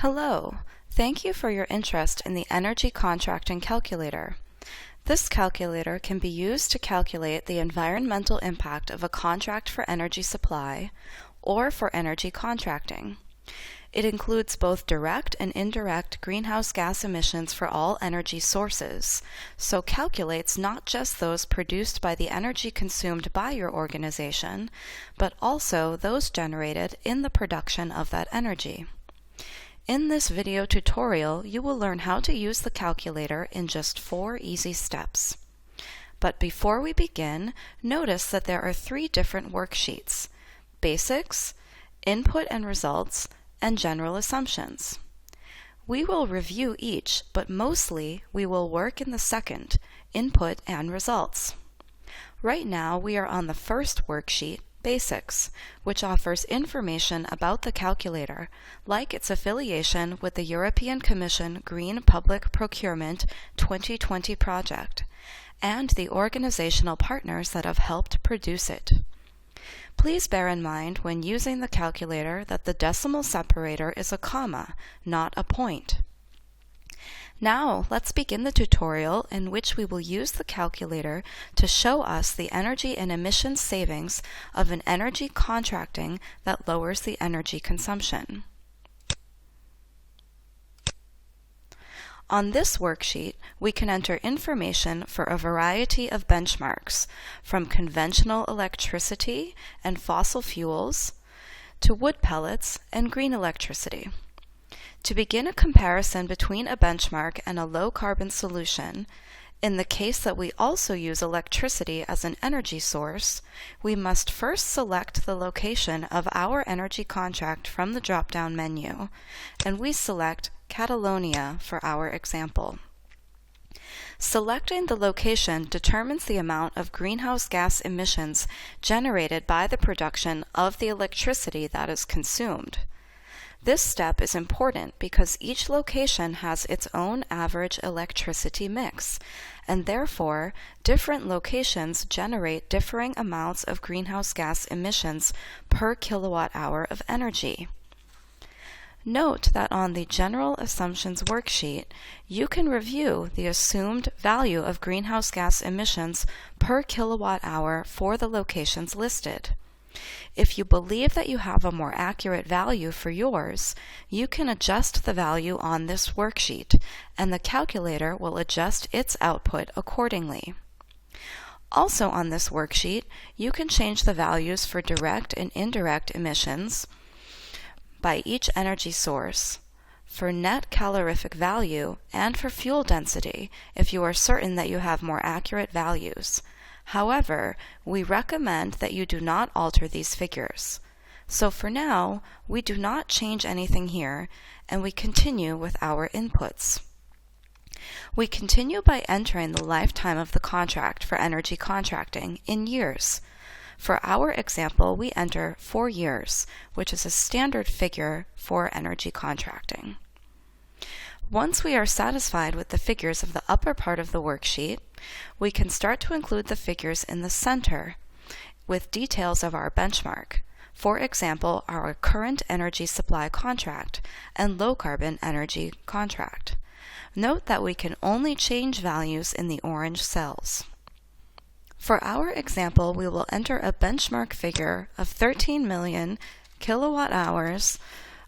Hello, thank you for your interest in the Energy Contracting Calculator. This calculator can be used to calculate the environmental impact of a contract for energy supply or for energy contracting. It includes both direct and indirect greenhouse gas emissions for all energy sources, so calculates not just those produced by the energy consumed by your organization, but also those generated in the production of that energy. In this video tutorial, you will learn how to use the calculator in just 4 easy steps. But before we begin, notice that there are 3 different worksheets: Basics, Input and Results, and General Assumptions. We will review each, but mostly we will work in the second, Input and Results. Right now we are on the first worksheet, Basics, which offers information about the calculator, like its affiliation with the European Commission Green Public Procurement 2020 project, and the organizational partners that have helped produce it. Please bear in mind when using the calculator that the decimal separator is a comma, not a point. Now, let's begin the tutorial in which we will use the calculator to show us the energy and emissions savings of an energy contracting that lowers the energy consumption. On this worksheet, we can enter information for a variety of benchmarks, from conventional electricity and fossil fuels to wood pellets and green electricity. To begin a comparison between a benchmark and a low-carbon solution, in the case that we also use electricity as an energy source, we must first select the location of our energy contract from the drop-down menu, and we select Catalonia for our example. Selecting the location determines the amount of greenhouse gas emissions generated by the production of the electricity that is consumed. This step is important because each location has its own average electricity mix, and therefore different locations generate differing amounts of greenhouse gas emissions per kilowatt hour of energy. Note that on the General Assumptions worksheet, you can review the assumed value of greenhouse gas emissions per kilowatt hour for the locations listed. If you believe that you have a more accurate value for yours, you can adjust the value on this worksheet, and the calculator will adjust its output accordingly. Also on this worksheet, you can change the values for direct and indirect emissions by each energy source, for net calorific value, and for fuel density if you are certain that you have more accurate values. However, we recommend that you do not alter these figures. So for now, we do not change anything here, and we continue with our inputs. We continue by entering the lifetime of the contract for energy contracting in years. For our example, we enter 4 years, which is a standard figure for energy contracting. Once we are satisfied with the figures of the upper part of the worksheet, we can start to include the figures in the center with details of our benchmark, for example, our current energy supply contract and low-carbon energy contract. Note that we can only change values in the orange cells. For our example, we will enter a benchmark figure of 13 million kilowatt hours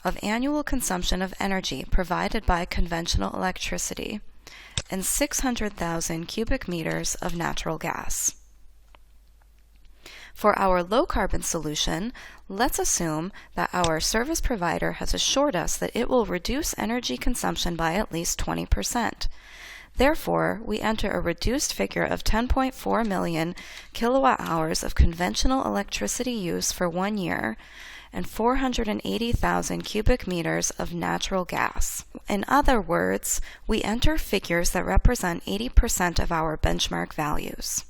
of annual consumption of energy provided by conventional electricity and 600,000 cubic meters of natural gas. For our low-carbon solution, let's assume that our service provider has assured us that it will reduce energy consumption by at least 20%. Therefore, we enter a reduced figure of 10.4 million kilowatt hours of conventional electricity use for 1 year and 480,000 cubic meters of natural gas. In other words, we enter figures that represent 80% of our benchmark values.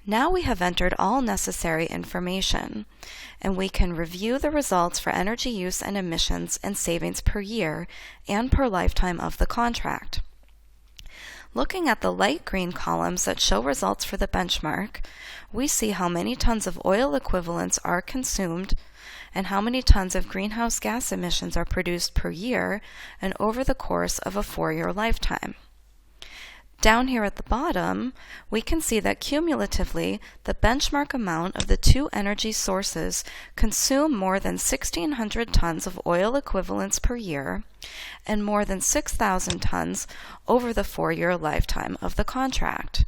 Now we have entered all necessary information, and we can review the results for energy use and emissions and savings per year and per lifetime of the contract. Looking at the light green columns that show results for the benchmark, we see how many tons of oil equivalents are consumed and how many tons of greenhouse gas emissions are produced per year and over the course of a 4-year lifetime. Down here at the bottom, we can see that cumulatively, the benchmark amount of the two energy sources consume more than 1,600 tons of oil equivalents per year and more than 6,000 tons over the 4-year lifetime of the contract.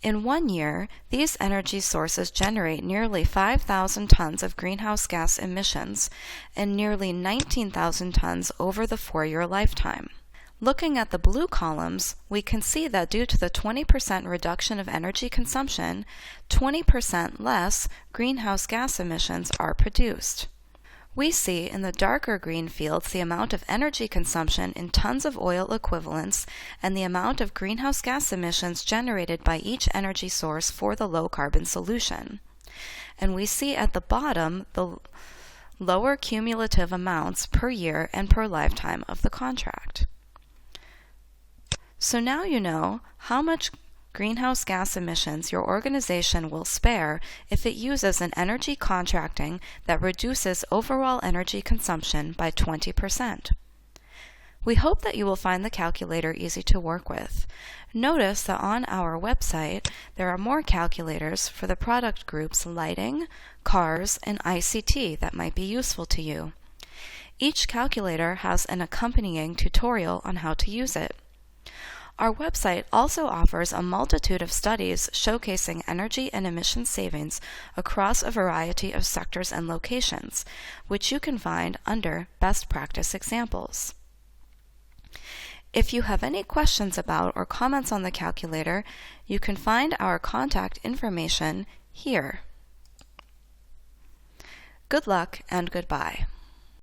In 1 year, these energy sources generate nearly 5,000 tons of greenhouse gas emissions and nearly 19,000 tons over the 4-year lifetime. Looking at the blue columns, we can see that due to the 20% reduction of energy consumption, 20% less greenhouse gas emissions are produced. We see in the darker green fields the amount of energy consumption in tons of oil equivalents and the amount of greenhouse gas emissions generated by each energy source for the low-carbon solution. And we see at the bottom the lower cumulative amounts per year and per lifetime of the contract. So now you know how much greenhouse gas emissions your organization will spare if it uses an energy contracting that reduces overall energy consumption by 20%. We hope that you will find the calculator easy to work with. Notice that on our website there are more calculators for the product groups lighting, cars, and ICT that might be useful to you. Each calculator has an accompanying tutorial on how to use it. Our website also offers a multitude of studies showcasing energy and emission savings across a variety of sectors and locations, which you can find under Best Practice Examples. If you have any questions about or comments on the calculator, you can find our contact information here. Good luck and goodbye.